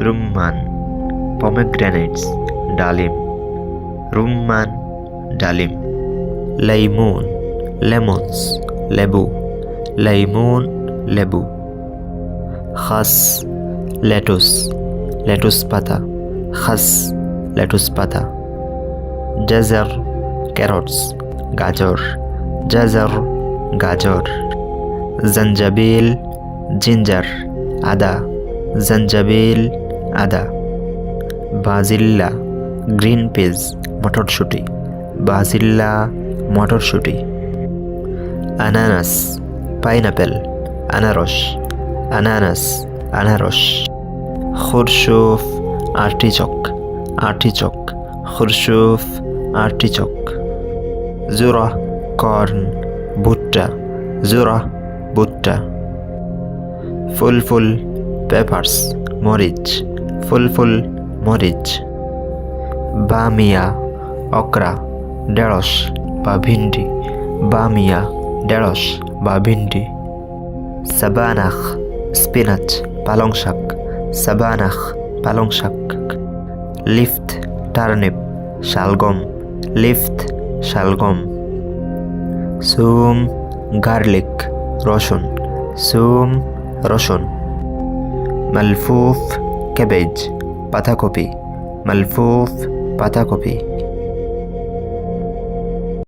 রুম্মান, পমেগ্রানেটস, ডালিম, রুম্মান, ডালিম। লাইমুন, লেমনস, লেবু, লাইমুন, লেবু। খাস, লেটুস, লেটুস পাতা, খাস, লেটুস পাতা। জাজার, ক্যারটস, গাজর, জাজার, গাজর। জঞ্জাবিল, জিঞ্জার, আদা, জঞ্জাবিল, আদা। বাজিল্লা, গ্রিন পিস, মটরশুঁটি, বাজিল্লা, মটরশুঁটি। আনানাস, পাইনাপেল, আনারস, আনানাস, আনারস। খুরশুফ, আর্টিচক, আর্টিচক, খুরশুফ, আর্টিচক। জুরা, কর্ন, ভুট্টা, জুরা, ভুট্টা। ফুলফুল, পেপার্স, মরিচ, ফুলফুল, মরিচ। বামিয়া, অকরা, ঢেঁড়স বা ভিন্ডি, বামিয়া, ঢেঁড়স বা ভিন্ডি। সাবানাখ, স্পিনাচ, পালং শাক, সাবানাখ, পালং শাক। লিফট, টার্নিপ, শালগম, লিফট, শালগম। সুম, গার্লিক, রসুন, সুম, রসুন। মালফুফ, ক্যাবেজ, পাতাকপি, মালফুফ, পাতাকপি।